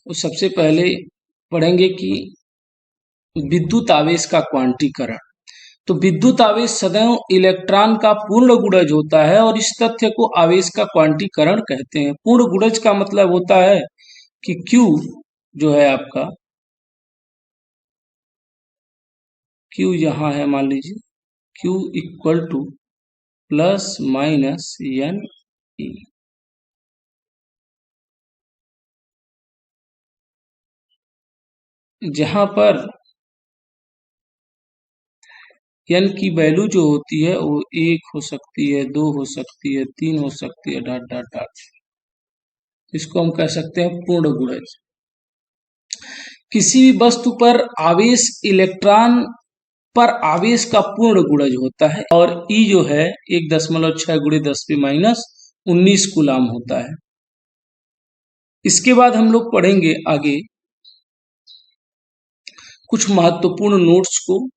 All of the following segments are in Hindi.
तो सबसे पहले पढ़ेंगे कि विद्युत आवेश का क्वांटीकरण। तो विद्युत आवेश सदैव इलेक्ट्रॉन का पूर्ण गुणज होता है और इस तथ्य को आवेश का क्वांटीकरण कहते हैं। पूर्ण गुणज का मतलब होता है कि Q जो है आपका, Q यहाँ है, मान लीजिए Q equal to plus minus n e. जहां पर एन की वैल्यू जो होती है वो 1 हो सकती है, 2 हो सकती है, 3 हो सकती है, डॉट डॉट डॉट। इसको हम कह सकते हैं पूर्ण गुणज। किसी भी वस्तु पर आवेश इलेक्ट्रॉन पर आवेश का पूर्ण गुणज होता है और ई जो है 1.6 गुणे 10⁻19 कूलाम होता है। इसके बाद हम लोग पढ़ेंगे आगे कुछ महत्वपूर्ण नोट्स को।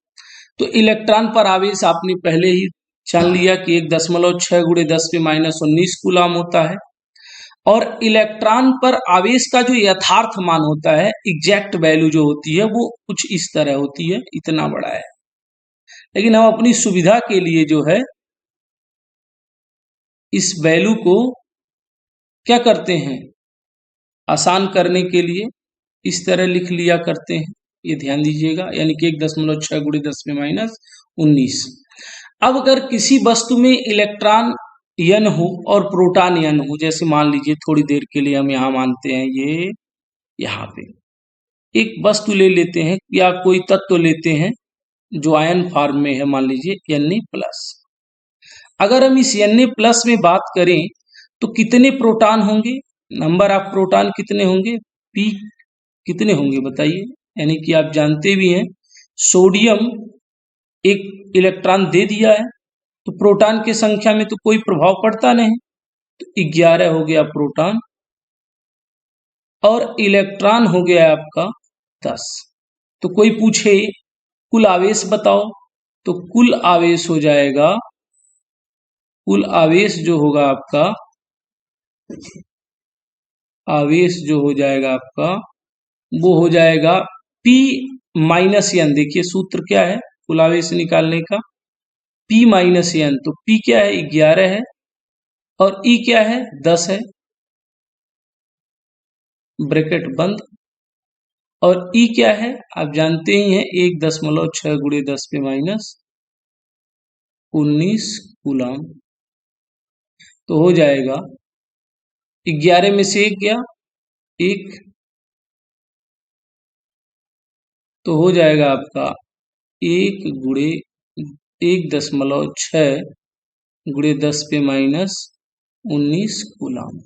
तो इलेक्ट्रॉन पर आवेश आपने पहले ही जान लिया कि 1.6 गुणे 10⁻19 कूलाम होता है और इलेक्ट्रॉन पर आवेश का जो यथार्थ मान होता है, एग्जैक्ट वैल्यू जो होती है वो कुछ इस तरह होती है, इतना बड़ा है। लेकिन हम अपनी सुविधा के लिए जो है इस वैल्यू को क्या करते हैं, आसान करने के लिए इस तरह लिख लिया करते हैं, ये ध्यान दीजिएगा, यानी कि 1.6 गुणे 10⁻19। अब अगर किसी वस्तु में इलेक्ट्रॉन n हो और प्रोटॉन n हो, जैसे मान लीजिए थोड़ी देर के लिए हम यहाँ मानते हैं ये यहाँ पे एक वस्तु ले लेते हैं या कोई तत्व लेते हैं जो आयन फॉर्म में है, मान लीजिए Na+। अगर हम इस Na+ में बात करें तो कितने प्रोटॉन होंगे, नंबर ऑफ प्रोटॉन कितने होंगे, P कितने होंगे बताइए। यानी कि आप जानते भी हैं सोडियम एक इलेक्ट्रॉन दे दिया है तो प्रोटॉन की संख्या में तो कोई प्रभाव पड़ता नहीं, तो 11 हो गया प्रोटॉन और इलेक्ट्रॉन हो गया आपका 10। तो कोई पूछे कुल आवेश बताओ, तो कुल आवेश हो जाएगा, कुल आवेश जो होगा आपका, आवेश जो हो जाएगा आपका वो हो जाएगा P-n। देखिए सूत्र क्या है कुल आवेश निकालने का, P-n। तो P क्या है, 11 है और E क्या है, 10 है, ब्रैकेट बंद। और E क्या है आप जानते ही हैं, 1.6 गुणे 10⁻19 कूलाम। तो हो जाएगा 11 में से 1 गया 1, तो हो जाएगा आपका 1 गुणे 1.6 गुणे 10⁻19 कूलाम,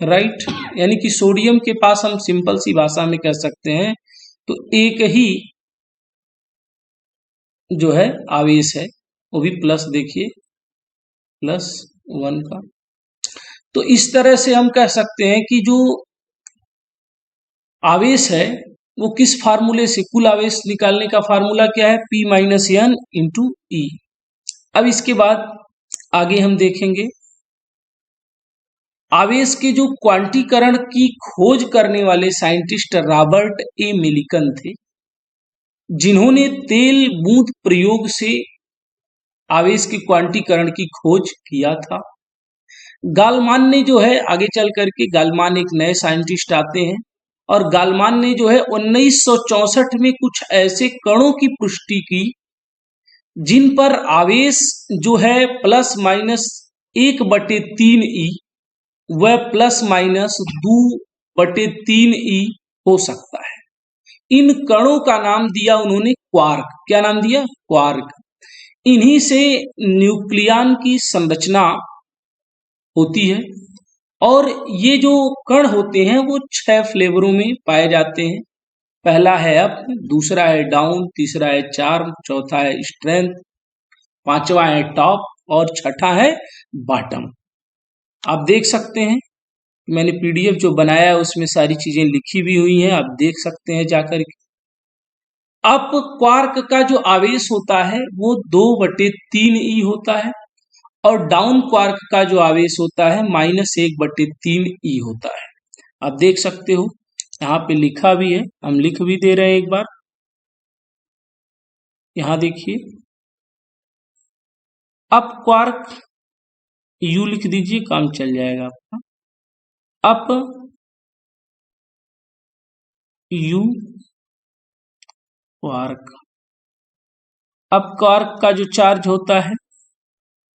राइट। यानी कि सोडियम के पास हम सिंपल सी भाषा में कह सकते हैं तो एक ही जो है आवेश है, वो भी प्लस, देखिए +1 का। तो इस तरह से हम कह सकते हैं कि जो आवेश है वो किस फार्मूले से, कुल आवेश निकालने का फार्मूला क्या है, P-n इंटू E। अब इसके बाद आगे हम देखेंगे आवेश के जो क्वांटीकरण की खोज करने वाले साइंटिस्ट रॉबर्ट ए मिलिकन थे, जिन्होंने तेल बूंद प्रयोग से आवेश के क्वांटीकरण की खोज किया था। गालमान ने जो है आगे चल करके, गालमान एक नए साइंटिस्ट आते हैं और गालमान ने जो है 1964 में कुछ ऐसे कणों की पुष्टि की जिन पर आवेश जो है ±1/3e व ±2/3e हो सकता है। इन कणों का नाम दिया उन्होंने क्वार्क। क्या नाम दिया, क्वार्क। इन्हीं से न्यूक्लियन की संरचना होती है और ये जो कण होते हैं वो 6 फ्लेवरों में पाए जाते हैं। पहला है अप, दूसरा है डाउन, तीसरा है चार्म, चौथा है स्ट्रेंथ, पांचवा है टॉप और छठा है बॉटम। आप देख सकते हैं मैंने पीडीएफ जो बनाया है उसमें सारी चीजें लिखी भी हुई हैं, आप देख सकते हैं जाकर के। अप क्वार्क का जो आवेश होता है वो 2/3e होता है और डाउन क्वार्क का जो आवेश होता है -1/3e होता है। आप देख सकते हो यहाँ पे लिखा भी है, हम लिख भी दे रहे हैं एक बार। यहाँ देखिए, अप क्वार्क यू लिख दीजिए, काम चल जाएगा आपका। Up you quark, up quark का जो चार्ज होता है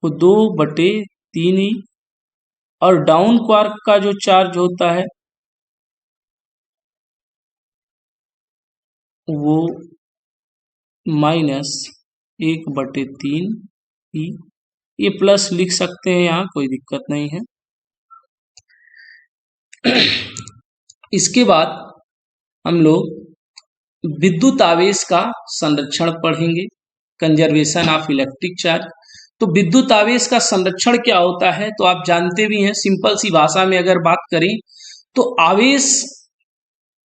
वो 2/3 ही, और डाउन क्वार्क का जो चार्ज होता है वो -1/3 ही। ये प्लस लिख सकते हैं, यहाँ कोई दिक्कत नहीं है। इसके बाद हम लोग विद्युत आवेश का संरक्षण पढ़ेंगे, कंजर्वेशन ऑफ इलेक्ट्रिक चार्ज। तो विद्युत आवेश का संरक्षण क्या होता है, तो आप जानते भी हैं, सिंपल सी भाषा में अगर बात करें तो आवेश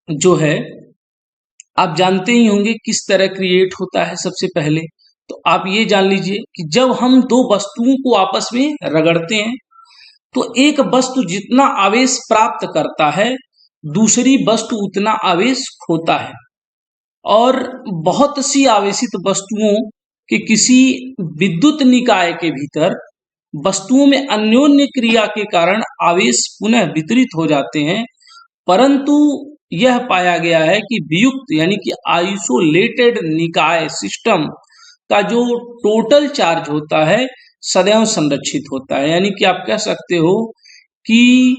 जो है आप जानते ही होंगे किस तरह क्रिएट होता है। सबसे पहले तो आप ये जान लीजिए कि जब हम दो वस्तुओं को आपस में रगड़ते हैं तो एक वस्तु जितना आवेश प्राप्त करता है दूसरी वस्तु उतना आवेश खोता है, और बहुत सी आवेशित वस्तुओं के किसी विद्युत निकाय के भीतर वस्तुओं में अन्योन्य क्रिया के कारण आवेश पुनः वितरित हो जाते हैं, परंतु यह पाया गया है कि वियुक्त यानी कि आइसोलेटेड निकाय सिस्टम का जो टोटल चार्ज होता है सदैव संरक्षित होता है। यानी कि आप कह सकते हो कि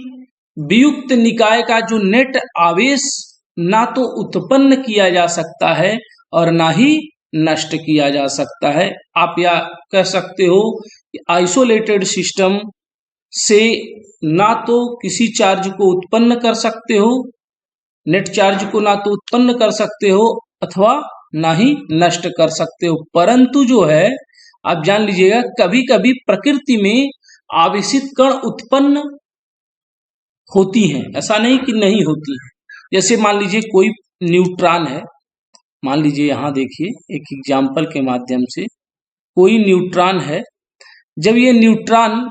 वियुक्त निकाय का जो नेट आवेश ना तो उत्पन्न किया जा सकता है और ना ही नष्ट किया जा सकता है। आप या कह सकते हो कि आइसोलेटेड सिस्टम से ना तो किसी चार्ज को उत्पन्न कर सकते हो, नेट चार्ज को ना तो उत्पन्न कर सकते हो अथवा ना ही नष्ट कर सकते हो, परंतु जो है आप जान लीजिएगा कभी कभी प्रकृति में आवेशित कण उत्पन्न होती हैं, ऐसा नहीं कि नहीं होती है। जैसे मान लीजिए कोई न्यूट्रॉन है, मान लीजिए यहाँ देखिए एक एग्जाम्पल के माध्यम से, कोई न्यूट्रॉन है, जब ये न्यूट्रॉन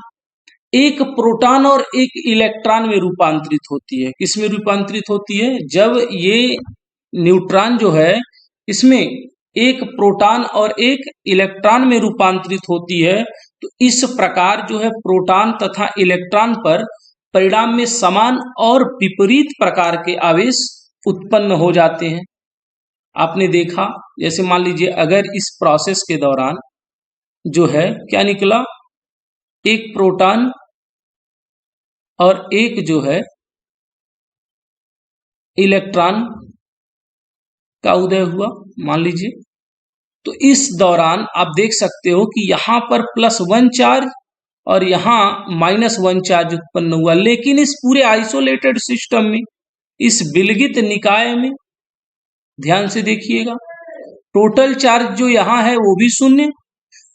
एक प्रोटॉन और एक इलेक्ट्रॉन में रूपांतरित होती है, किस में रूपांतरित होती है, जब ये न्यूट्रॉन जो है इसमें एक प्रोटॉन और एक इलेक्ट्रॉन में रूपांतरित होती है, तो इस प्रकार जो है प्रोटॉन तथा इलेक्ट्रॉन पर परिणाम में समान और विपरीत प्रकार के आवेश उत्पन्न हो जाते हैं। आपने देखा, जैसे मान लीजिए अगर इस प्रोसेस के दौरान जो है क्या निकला, एक प्रोटॉन और एक जो है इलेक्ट्रॉन का उदय हुआ मान लीजिए, तो इस दौरान आप देख सकते हो कि यहां पर +1 चार्ज और यहां -1 चार्ज उत्पन्न हुआ, लेकिन इस पूरे आइसोलेटेड सिस्टम में, इस विलगित निकाय में ध्यान से देखिएगा, टोटल चार्ज जो यहाँ है वो भी 0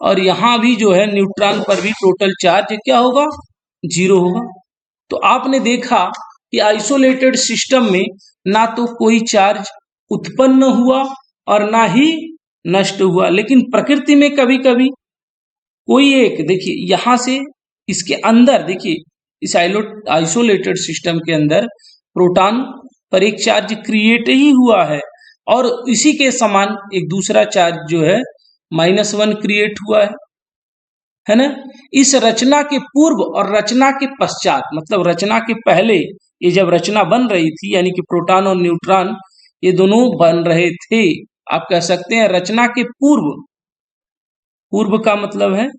और यहाँ भी जो है न्यूट्रॉन पर भी टोटल चार्ज क्या होगा, 0 होगा। तो आपने देखा कि आइसोलेटेड सिस्टम में ना तो कोई चार्ज उत्पन्न हुआ और ना ही नष्ट हुआ, लेकिन प्रकृति में कभी कभी कोई एक, देखिए यहां से इसके अंदर देखिए, इस आइसोलेटेड सिस्टम के अंदर प्रोटॉन पर एक चार्ज क्रिएट ही हुआ है और इसी के समान एक दूसरा चार्ज जो है -1 क्रिएट हुआ है ना। इस रचना के पूर्व और रचना के पश्चात, मतलब रचना के पहले ये जब रचना बन रही थी, यानी कि प्रोटॉन और न्यूट्रॉन ये दोनों बन रहे थे, आप कह सकते हैं रचना के पूर्व, पूर्व का मतलब है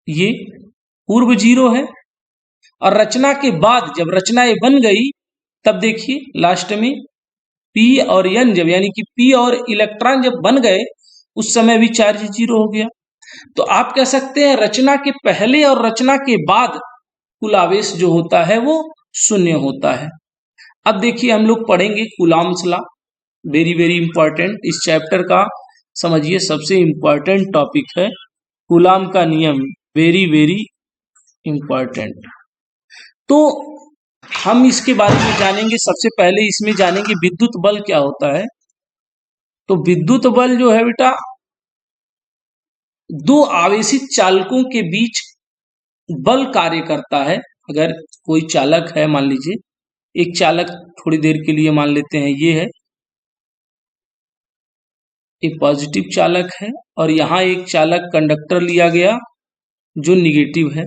ये पूर्व 0 है, और रचना के बाद जब रचना ये बन गई तब देखिए लास्ट में P और N जब, यानी कि P और इलेक्ट्रॉन जब बन गए उस समय भी चार्ज 0 हो गया। तो आप कह सकते हैं रचना के पहले और रचना के बाद कुल आवेश जो होता है वो 0 होता है। अब देखिए हम लोग पढ़ेंगे Coulomb's law, very very important, इस चैप्टर का समझिए सबसे इंपॉर्टेंट टॉपिक है कूलॉम का नियम, वेरी वेरी इंपॉर्टेंट। तो हम इसके बारे में जानेंगे, सबसे पहले इसमें जानेंगे विद्युत बल क्या होता है। तो विद्युत बल जो है बेटा, दो आवेशित चालकों के बीच बल कार्य करता है। अगर कोई चालक है, मान लीजिए एक चालक थोड़ी देर के लिए मान लेते हैं ये है, एक पॉजिटिव चालक है, और यहाँ एक चालक कंडक्टर लिया गया जो निगेटिव है।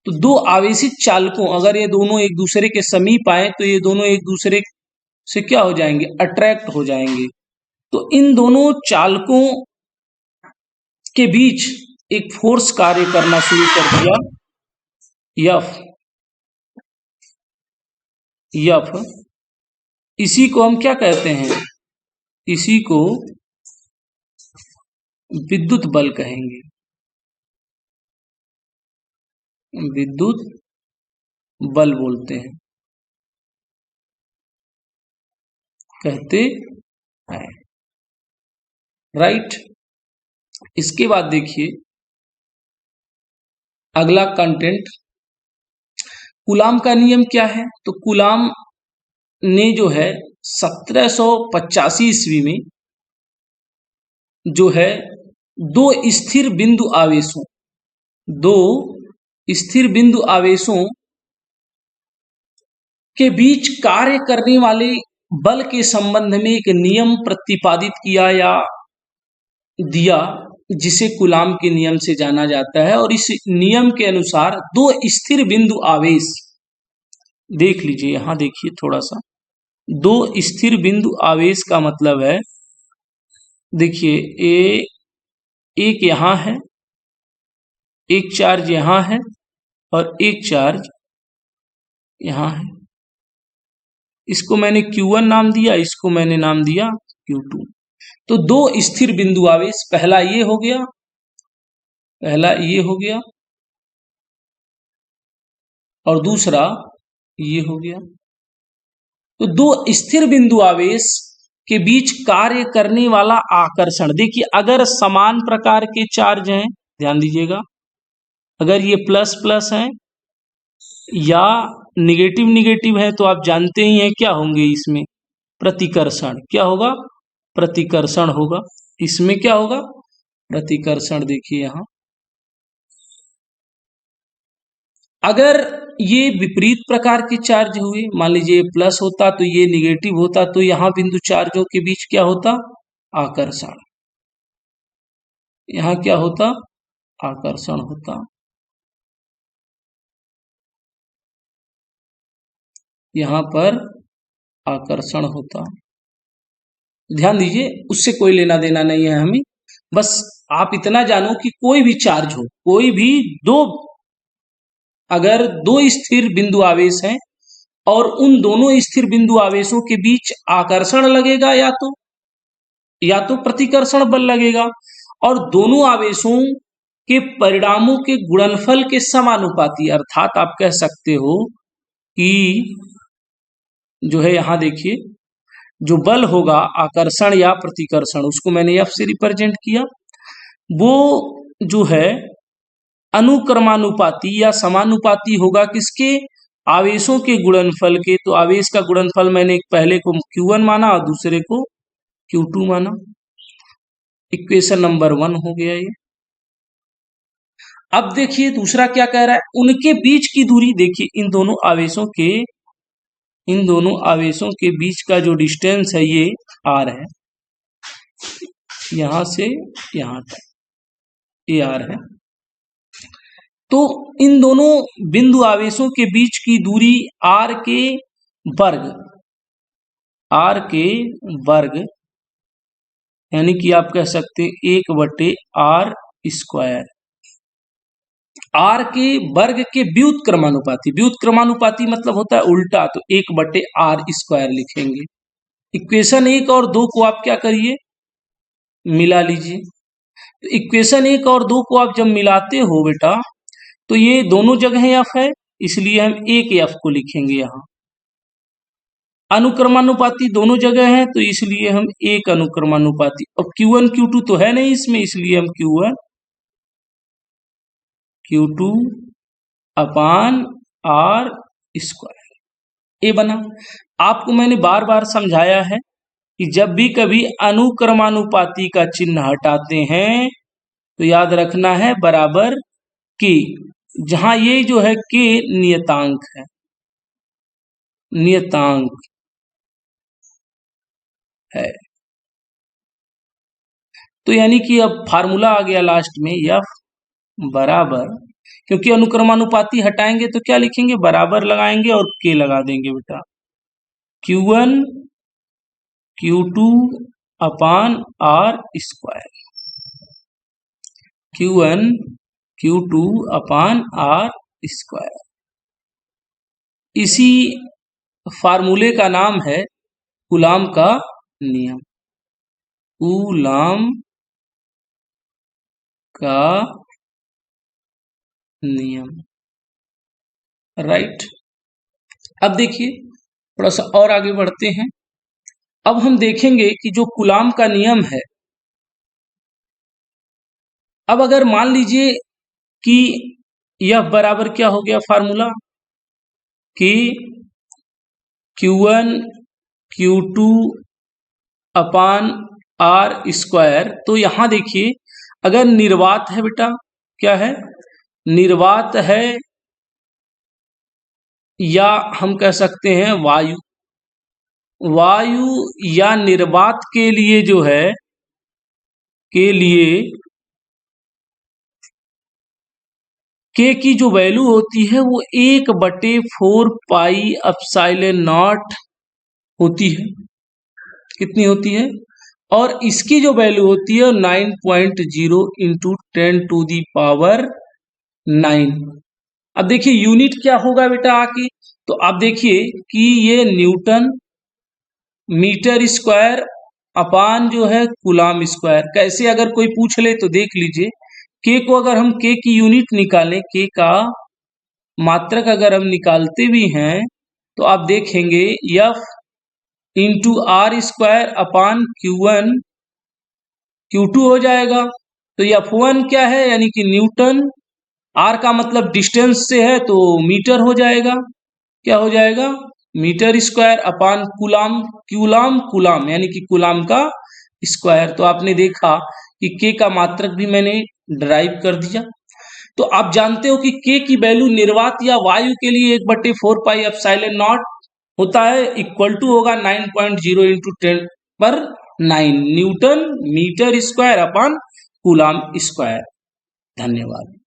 तो दो आवेशित चालकों, अगर ये दोनों एक दूसरे के समीप आए तो ये दोनों एक दूसरे से क्या हो जाएंगे, अट्रैक्ट हो जाएंगे। तो इन दोनों चालकों के बीच एक फोर्स कार्य करना शुरू कर दिया, एफ। इसी को हम क्या कहते हैं, इसी को विद्युत बल कहेंगे, विद्युत बल बोलते हैं, कहते हैं, राइट। इसके बाद देखिए अगला कंटेंट, कूलाम का नियम क्या है। तो कूलाम ने जो है 1785 ईस्वी में जो है दो स्थिर बिंदु आवेशों के बीच कार्य करने वाले बल के संबंध में एक नियम प्रतिपादित किया या दिया, जिसे कूलाम के नियम से जाना जाता है। और इस नियम के अनुसार दो स्थिर बिंदु आवेश, देख लीजिए यहां देखिए थोड़ा सा, दो स्थिर बिंदु आवेश का मतलब है, देखिए एक यहां है, एक चार्ज यहां है और एक चार्ज यहां है। इसको मैंने Q1 नाम दिया, इसको मैंने नाम दिया Q2। तो दो स्थिर बिंदु आवेश, पहला ये हो गया, और दूसरा ये हो गया। तो दो स्थिर बिंदु आवेश के बीच कार्य करने वाला आकर्षण, देखिए अगर समान प्रकार के चार्ज हैं, ध्यान दीजिएगा, अगर ये प्लस प्लस है या निगेटिव निगेटिव है तो आप जानते ही हैं क्या होंगे, इसमें प्रतिकर्षण। क्या होगा, प्रतिकर्षण होगा। इसमें क्या होगा, प्रतिकर्षण। देखिए यहां अगर ये विपरीत प्रकार के चार्ज हुए, मान लीजिए प्लस होता तो ये निगेटिव होता, तो यहां बिंदु चार्जों के बीच क्या होता, आकर्षण। यहां क्या होता, आकर्षण होता। यहां पर आकर्षण होता। ध्यान दीजिए, उससे कोई लेना देना नहीं है हमें, बस आप इतना जानो कि कोई भी चार्ज हो, कोई भी अगर दो स्थिर बिंदु आवेश हैं और उन दोनों स्थिर बिंदु आवेशों के बीच आकर्षण लगेगा या तो प्रतिकर्षण बल लगेगा, और दोनों आवेशों के परिणामों के गुणनफल के समानुपाती, अर्थात आप कह सकते हो कि जो है यहां देखिए जो बल होगा आकर्षण या प्रतिकर्षण, उसको मैंने F से रिप्रेजेंट किया, वो जो है अनुक्रमानुपाती या समानुपाती होगा किसके, आवेशों के गुणनफल के। तो आवेश का गुणनफल मैंने पहले को Q1 माना और दूसरे को Q2 माना। इक्वेशन नंबर 1 हो गया ये। अब देखिए दूसरा क्या कह रहा है, उनके बीच की दूरी, देखिए इन दोनों आवेशों के बीच का जो डिस्टेंस है ये R है, यहां से यहां तक ये R है। तो इन दोनों बिंदु आवेशों के बीच की दूरी R के वर्ग, यानी कि आप कह सकते हैं 1/R स्क्वायर, R के वर्ग के व्युत्क्रमानुपाती। व्युत्क्रमानुपाती मतलब होता है उल्टा, तो 1/R स्क्वायर लिखेंगे। इक्वेशन 1 और 2 को आप क्या करिए, मिला लीजिए। तो इक्वेशन 1 और 2 को आप जब मिलाते हो बेटा, तो ये दोनों जगह F है, इसलिए हम एक F को लिखेंगे यहाँ। अनुक्रमानुपाती दोनों जगह है, तो इसलिए हम एक अनुक्रमानुपाती। अब Q1 Q2 तो है नहीं इसमें, इसलिए हम Q1 Q2 अपान R स्क्वायर ये बना। आपको मैंने बार बार समझाया है कि जब भी कभी अनुक्रमानुपाती का चिन्ह हटाते हैं तो याद रखना है बराबर के, जहां ये जो है के नियतांक है, नियतांक है। तो यानी कि अब फार्मूला आ गया लास्ट में F बराबर, क्योंकि अनुक्रमानुपाती हटाएंगे तो क्या लिखेंगे, बराबर लगाएंगे और K लगा देंगे बेटा, Q1 Q2 अपान R स्क्वायर, Q1 Q2 अपान R स्क्वायर। इसी फार्मूले का नाम है कूलाम का नियम, कूलाम का नियम, राइट। अब देखिए थोड़ा सा और आगे बढ़ते हैं। अब हम देखेंगे कि जो कूलाम का नियम है, अब अगर मान लीजिए कि यह बराबर क्या हो गया फार्मूला, कि Q1 Q2 अपान R स्क्वायर। तो यहां देखिए अगर निर्वात है बेटा, क्या है, निर्वात है, या हम कह सकते हैं वायु, वायु या निर्वात के लिए जो है, के लिए के की जो वैल्यू होती है वो 1/4 पाई एप्सिलॉन नॉट होती है। कितनी होती है, और इसकी जो वैल्यू होती है 9.0 इंटू 10⁹। अब देखिए यूनिट क्या होगा बेटा आके, तो आप देखिए कि ये न्यूटन मीटर स्क्वायर अपान जो है कूलाम स्क्वायर। कैसे अगर कोई पूछ ले तो देख लीजिए, के को अगर हम के की यूनिट निकालें, के का मात्रक अगर हम निकालते भी हैं तो आप देखेंगे F into R square upon Q1 Q2 हो जाएगा। तो F1 क्या है, यानी कि न्यूटन, R का मतलब डिस्टेंस से है तो मीटर हो जाएगा, क्या हो जाएगा, metre square upon coulomb, coulomb coulomb यानी कि कूलाम का स्क्वायर। तो आपने देखा कि के का मात्रक भी मैंने ड्राइव कर दिया। तो आप जानते हो कि के की वैल्यू निर्वात या वायु के लिए 1/4 पाई एप्सिलॉन नॉट होता है, इक्वल टू होगा 9.0 into 10⁹ newton metre square upon coulomb square. धन्यवाद।